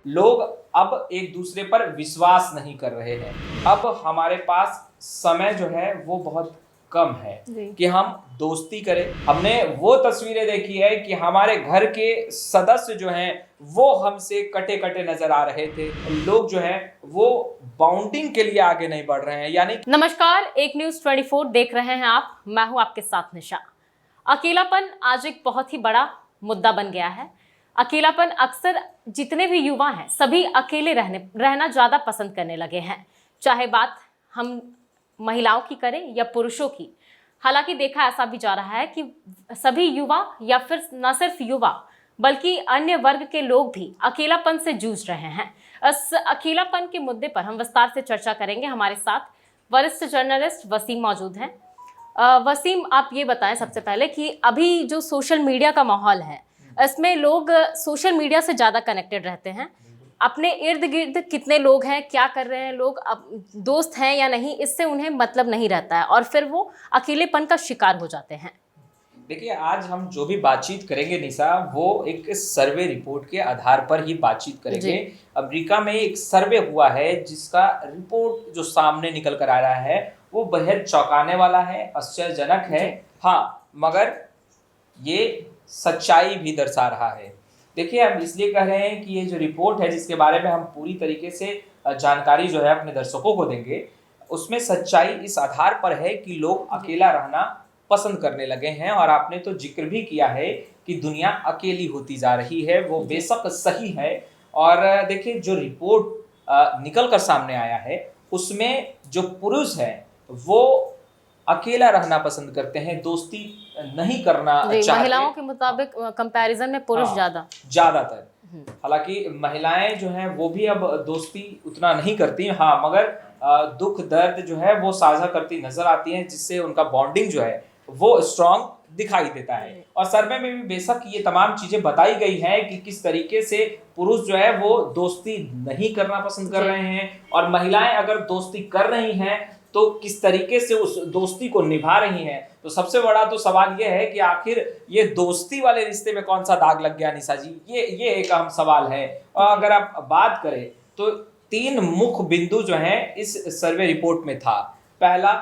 लोग अब एक दूसरे पर विश्वास नहीं कर रहे हैं। अब हमारे पास समय जो है वो बहुत कम है कि हम दोस्ती करें। हमने वो तस्वीरें देखी है कि हमारे घर के सदस्य जो हैं वो हमसे कटे कटे नजर आ रहे थे। लोग जो हैं वो बाउंडिंग के लिए आगे नहीं बढ़ रहे हैं। यानी नमस्कार, एक न्यूज 24 देख रहे हैं आप। मैं हूं आपके साथ निशा। अकेलापन आज एक बहुत ही बड़ा मुद्दा बन गया है। अकेलापन अक्सर जितने भी युवा हैं सभी अकेले रहना ज्यादा पसंद करने लगे हैं, चाहे बात हम महिलाओं की करें या पुरुषों की। हालांकि देखा ऐसा भी जा रहा है कि सभी युवा या फिर न सिर्फ युवा बल्कि अन्य वर्ग के लोग भी अकेलापन से जूझ रहे हैं। इस अकेलापन के मुद्दे पर हम विस्तार से चर्चा करेंगे। हमारे साथ वरिष्ठ जर्नलिस्ट वसीम मौजूद हैं। वसीम, आप ये बताएं सबसे पहले कि अभी जो सोशल मीडिया का माहौल है, इसमें लोग सोशल मीडिया से ज़्यादा कनेक्टेड रहते हैं। अपने इर्द गिर्द कितने लोग हैं, क्या कर रहे हैं लोग, दोस्त हैं या नहीं, इससे उन्हें मतलब नहीं रहता है और फिर वो अकेलेपन का शिकार हो जाते हैं। देखिए, आज हम जो भी बातचीत करेंगे निशा, वो एक सर्वे रिपोर्ट के आधार पर ही बातचीत करेंगे। अमेरिका में एक सर्वे हुआ है जिसका रिपोर्ट जो सामने निकल कर आ रहा है वो बेहद चौंकाने वाला है, आश्चर्यजनक है। हाँ, मगर ये सच्चाई भी दर्शा रहा है। देखिए, हम इसलिए कह रहे हैं कि ये जो रिपोर्ट है जिसके बारे में हम पूरी तरीके से जानकारी जो है अपने दर्शकों को देंगे, उसमें सच्चाई इस आधार पर है कि लोग अकेला रहना पसंद करने लगे हैं। और आपने तो जिक्र भी किया है कि दुनिया अकेली होती जा रही है, वो बेशक सही है। और देखिए, जो रिपोर्ट निकल कर सामने आया है उसमें जो पुरुष है वो अकेला रहना पसंद करते हैं, दोस्ती नहीं करना चाहते। महिलाओं के मुताबिक कंपैरिजन में पुरुष ज्यादातर। हालांकि महिलाएं जो हैं वो भी अब दोस्ती उतना नहीं करती। हाँ, मगर दुख दर्द जो है वो साझा करती नजर आती हैं, जिससे उनका बॉन्डिंग जो है वो स्ट्रांग दिखाई देता है। और सर्वे में भी बेशक ये तमाम चीजें बताई गई हैं कि किस तरीके से पुरुष जो है वो दोस्ती नहीं करना पसंद कर रहे हैं, और महिलाएं अगर दोस्ती कर रही हैं तो किस तरीके से उस दोस्ती को निभा रही हैं। तो सबसे बड़ा तो सवाल ये है कि आखिर ये दोस्ती वाले रिश्ते में कौन सा दाग लग गया निशा जी, ये एक अहम सवाल है। और अगर आप बात करें तो 3 मुख्य बिंदु जो हैं इस सर्वे रिपोर्ट में था। पहला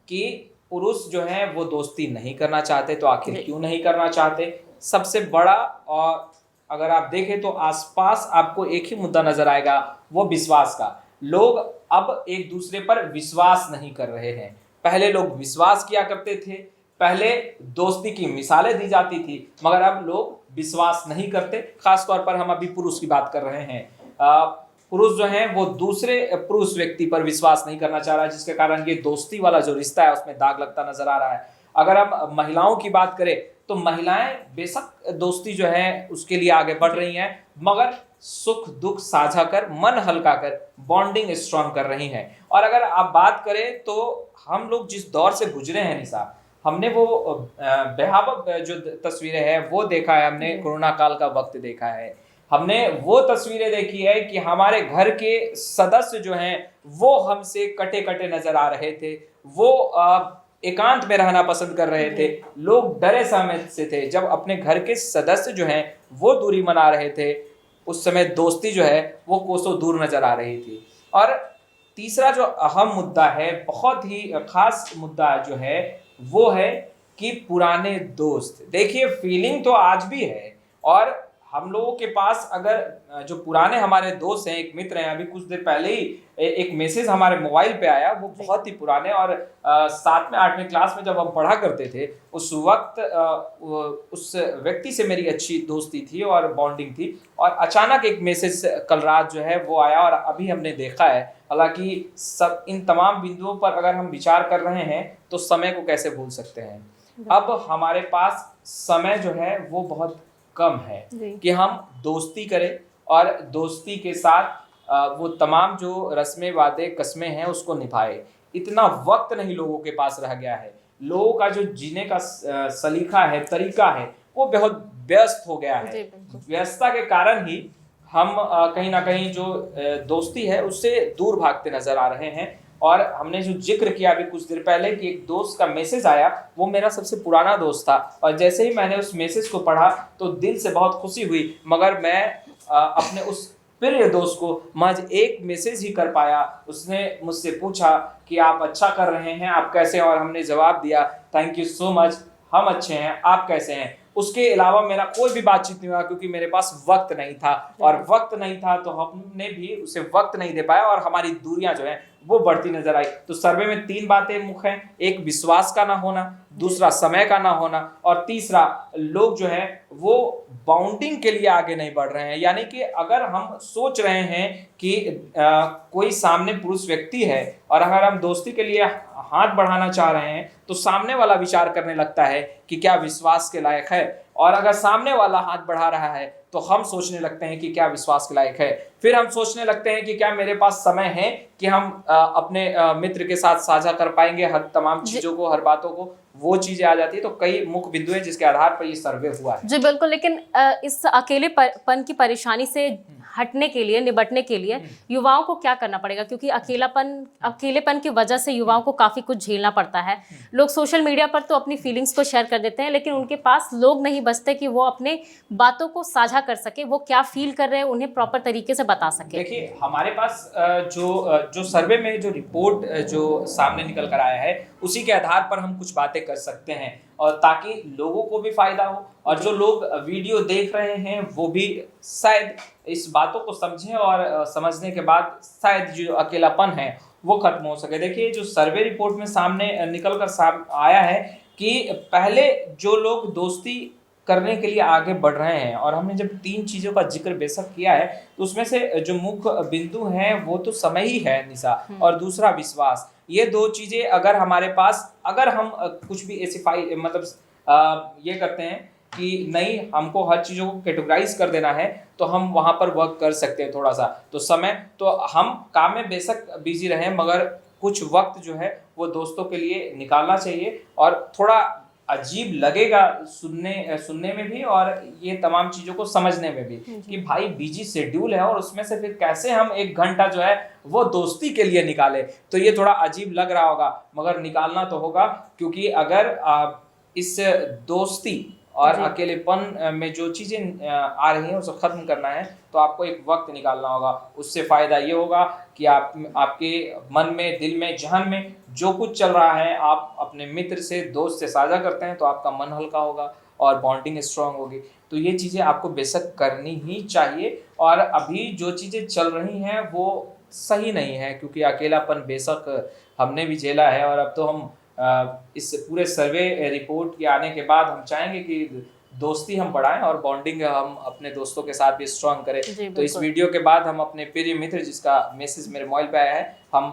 कि पुरुष जो है वो दोस्ती नहीं करना चाहते, तो आखिर क्यों नहीं करना चाहते, सबसे बड़ा। और अगर आप देखें तो आसपास आपको एक ही मुद्दा नजर आएगा, वो विश्वास का। लोग अब एक दूसरे पर विश्वास नहीं कर रहे हैं। पहले लोग विश्वास किया करते थे, पहले दोस्ती की मिसालें दी जाती थी, मगर अब लोग विश्वास नहीं करते। खासतौर पर हम अभी पुरुष की बात कर रहे हैं। पुरुष जो है वो दूसरे पुरुष व्यक्ति पर विश्वास नहीं करना चाह रहा है, जिसके कारण ये दोस्ती वाला जो रिश्ता है उसमें दाग लगता नजर आ रहा है। अगर हम महिलाओं की बात करें तो महिलाएं बेशक दोस्ती जो है उसके लिए आगे बढ़ रही हैं, मगर सुख दुख साझा कर, मन हल्का कर, बॉन्डिंग स्ट्रॉन्ग कर रही हैं। और अगर आप बात करें तो हम लोग जिस दौर से गुजरे हैं निशा, हमने वो भयावह जो तस्वीरें हैं वो देखा है, हमने कोरोना काल का वक्त देखा है, हमने वो तस्वीरें देखी है कि हमारे घर के सदस्य जो हैं वो हमसे कटे कटे नजर आ रहे थे, वो एकांत में रहना पसंद कर रहे थे। लोग डरे समय से थे जब अपने घर के सदस्य जो हैं वो दूरी मना रहे थे, उस समय दोस्ती जो है वो कोसों दूर नजर आ रही थी। और तीसरा जो अहम मुद्दा है, बहुत ही खास मुद्दा जो है, वो है कि पुराने दोस्त। देखिए, फीलिंग तो आज भी है, और हम लोगों के पास अगर जो पुराने हमारे दोस्त हैं, एक मित्र हैं, अभी कुछ देर पहले ही एक मैसेज हमारे मोबाइल पे आया, वो बहुत ही पुराने, और 7वें 8वें क्लास में जब हम पढ़ा करते थे उस वक्त उस व्यक्ति से मेरी अच्छी दोस्ती थी और बॉन्डिंग थी। और अचानक एक मैसेज कल रात जो है वो आया और अभी हमने देखा है। हालांकि सब इन तमाम बिंदुओं पर अगर हम विचार कर रहे हैं तो समय को कैसे भूल सकते हैं। अब हमारे पास समय जो है वो बहुत कम है कि हम दोस्ती करें और दोस्ती के साथ वो तमाम जो रस्में वादे कस्में हैं उसको निभाए। इतना वक्त नहीं लोगों के पास रह गया है। लोगों का जो जीने का सलीका है, तरीका है, वो बहुत व्यस्त हो गया है। व्यस्तता के कारण ही हम कहीं ना कहीं जो दोस्ती है उससे दूर भागते नजर आ रहे हैं। और हमने जो जिक्र किया अभी कुछ देर पहले कि एक दोस्त का मैसेज आया, वो मेरा सबसे पुराना दोस्त था, और जैसे ही मैंने उस मैसेज को पढ़ा तो दिल से बहुत खुशी हुई, मगर मैं अपने उस प्रिय दोस्त को महज एक मैसेज ही कर पाया। उसने मुझसे पूछा कि आप अच्छा कर रहे हैं, आप कैसे हैं, और हमने जवाब दिया थैंक यू सो मच, हम अच्छे हैं, आप कैसे हैं। उसके अलावा मेरा कोई भी बातचीत नहीं हुआ क्योंकि मेरे पास वक्त नहीं था, और वक्त नहीं था तो हमने भी उसे वक्त नहीं दे पाया और हमारी दूरियां जो है वो बढ़ती नजर आई। तो सर्वे में 3 बातें मुख्य हैं, एक विश्वास का ना होना, दूसरा समय का ना होना, और तीसरा लोग जो है वो बाउंडिंग के लिए आगे नहीं बढ़ रहे हैं। यानी कि अगर हम सोच रहे हैं कि कोई सामने पुरुष व्यक्ति है और अगर हम दोस्ती के लिए हाथ बढ़ाना चाह रहे हैं तो सामने वाला विचार करने लगता है कि क्या विश्वास के लायक है, और अगर सामने वाला हाथ बढ़ा रहा है तो हम सोचने लगते हैं कि क्या विश्वास के लायक है। फिर हम सोचने लगते हैं कि क्या मेरे पास समय है कि हम अपने मित्र के साथ साझा कर पाएंगे हर तमाम चीजों को, हर बातों को। वो चीजें आ जाती है। तो कई मुख्य बिंदु हैं जिसके आधार पर ये सर्वे हुआ है। जी बिल्कुल, लेकिन इस अकेलेपन की परेशानी से हटने के लिए, निपटने के लिए युवाओं को क्या करना पड़ेगा? क्योंकि अकेलेपन की वजह से युवाओं को काफी कुछ झेलना पड़ता है। लोग सोशल मीडिया पर तो अपनी फीलिंग्स को शेयर कर देते हैं, लेकिन उनके पास लोग नहीं बचते कि वो अपने बातों को साझा कर सके, वो क्या फील कर रहे हैं उन्हें प्रॉपर तरीके से बता सके। देखिए, हमारे पास जो सर्वे में जो रिपोर्ट जो सामने निकल कर आया है उसी के आधार पर हम कुछ बातें कर सकते हैं, और ताकि लोगों को भी फायदा हो और जो लोग वीडियो देख रहे हैं वो भी शायद इस बातों को समझें और समझने के बाद शायद जो अकेलापन है वो खत्म हो सके। देखिए, जो सर्वे रिपोर्ट में सामने निकल कर आया है कि पहले जो लोग दोस्ती करने के लिए आगे बढ़ रहे हैं, और हमने जब 3 चीजों का जिक्र बेशक किया है तो उसमें से जो मुख्य बिंदु हैं वो तो समय ही है निशा, और दूसरा विश्वास। ये 2 चीजें अगर हमारे पास, अगर हम कुछ भी ऐसी मतलब ये करते हैं कि नहीं हमको हर चीज़ों को कैटेगराइज कर देना है तो हम वहाँ पर वर्क कर सकते हैं। थोड़ा सा तो समय, तो हम काम में बेशक बिजी रहें मगर कुछ वक्त जो है वो दोस्तों के लिए निकालना चाहिए। और थोड़ा अजीब लगेगा सुनने में भी और ये तमाम चीज़ों को समझने में भी कि भाई बिजी शेड्यूल है और उसमें से फिर कैसे हम 1 घंटा जो है वो दोस्ती के लिए निकाले। तो ये थोड़ा अजीब लग रहा होगा मगर निकालना तो होगा, क्योंकि अगर इस दोस्ती और अकेलेपन में जो चीज़ें आ रही हैं उसे ख़त्म करना है तो आपको एक वक्त निकालना होगा। उससे फ़ायदा ये होगा कि आपके मन में, दिल में, जहन में जो कुछ चल रहा है आप अपने मित्र से, दोस्त से साझा करते हैं तो आपका मन हल्का होगा और बॉन्डिंग स्ट्रांग होगी। तो ये चीज़ें आपको बेशक करनी ही चाहिए। और अभी जो चीज़ें चल रही हैं वो सही नहीं है, क्योंकि अकेलापन बेशक हमने भी झेला है और अब तो हम इस पूरे सर्वे रिपोर्ट के आने के बाद हम चाहेंगे कि दोस्ती हम बढ़ाएं और बॉन्डिंग हम अपने दोस्तों के साथ भी स्ट्रांग करें। तो इस वीडियो के बाद हम अपने प्रिय मित्र जिसका मैसेज मेरे मोबाइल पे आया है, हम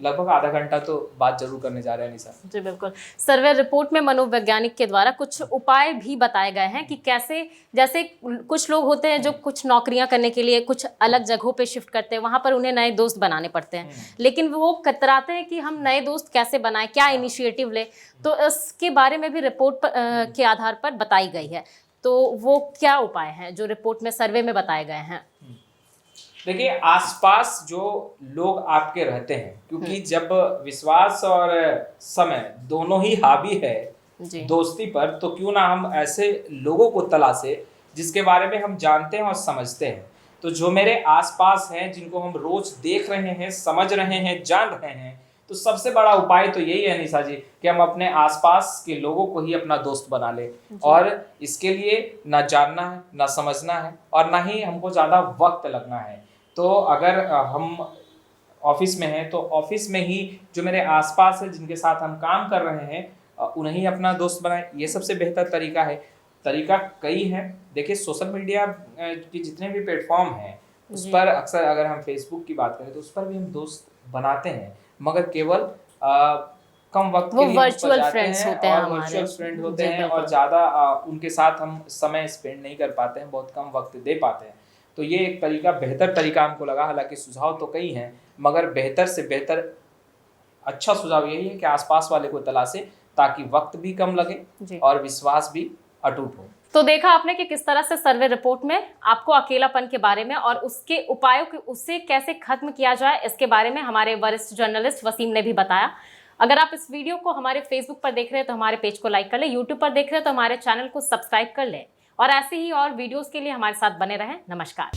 लगभग आधा घंटा तो बात जरूर करने जा रहे हैं निशा। जी बिल्कुल। सर्वे रिपोर्ट में मनोवैज्ञानिक के द्वारा कुछ उपाय भी बताए गए हैं कि कैसे, जैसे कुछ लोग होते हैं जो कुछ नौकरियां करने के लिए कुछ अलग जगहों पे शिफ्ट करते हैं, वहां पर उन्हें नए दोस्त बनाने पड़ते हैं, लेकिन वो कतराते हैं कि हम नए दोस्त कैसे बनाएं, क्या इनिशिएटिव ले। तो इसके बारे में भी रिपोर्ट के आधार पर बताई गई है। तो वो क्या उपाय हैं जो रिपोर्ट में, सर्वे में बताए गए हैं? देखिए, आसपास जो लोग आपके रहते हैं, क्योंकि जब विश्वास और समय दोनों ही हावी है दोस्ती पर, तो क्यों ना हम ऐसे लोगों को तलाशे जिसके बारे में हम जानते हैं और समझते हैं। तो जो मेरे आसपास हैं, जिनको हम रोज देख रहे हैं, समझ रहे हैं, जान रहे हैं, तो सबसे बड़ा उपाय तो यही है निशा जी कि हम अपने आसपास के लोगों को ही अपना दोस्त बना ले। और इसके लिए ना जानना है, ना समझना है, और ना ही हमको ज़्यादा वक्त लगना है। तो अगर हम ऑफिस में हैं तो ऑफिस में ही जो मेरे आसपास है, जिनके साथ हम काम कर रहे हैं, उन्हें अपना दोस्त बनाएं। ये सबसे बेहतर तरीका है। तरीका कई हैं। देखिए, सोशल मीडिया के जितने भी प्लेटफॉर्म हैं उस पर अक्सर, अगर हम फेसबुक की बात करें तो उस पर भी हम दोस्त बनाते हैं, मगर केवल कम वक्त के लिए वर्चुअल फ्रेंड्स होते हैं, वर्चुअल फ्रेंड होते हैं और ज़्यादा उनके साथ हम समय स्पेंड नहीं कर पाते हैं, बहुत कम वक्त दे पाते हैं। तो ये एक तरीका, बेहतर तरीका हमको लगा। हालांकि सुझाव तो कई हैं मगर बेहतर से बेहतर अच्छा सुझाव यही है कि आसपास वाले को तलाशे ताकि वक्त भी कम लगे और विश्वास भी अटूट हो। तो देखा आपने कि किस तरह से सर्वे रिपोर्ट में आपको अकेलापन के बारे में और उसके उपायों के, उससे कैसे खत्म किया जाए, इसके बारे में हमारे वरिष्ठ जर्नलिस्ट वसीम ने भी बताया। अगर आप इस वीडियो को हमारे फेसबुक पर देख रहे हैं तो हमारे पेज को लाइक कर लें, यूट्यूब पर देख रहे हैं तो हमारे चैनल को सब्सक्राइब कर लें और ऐसे ही और वीडियोस के लिए हमारे साथ बने रहें। नमस्कार।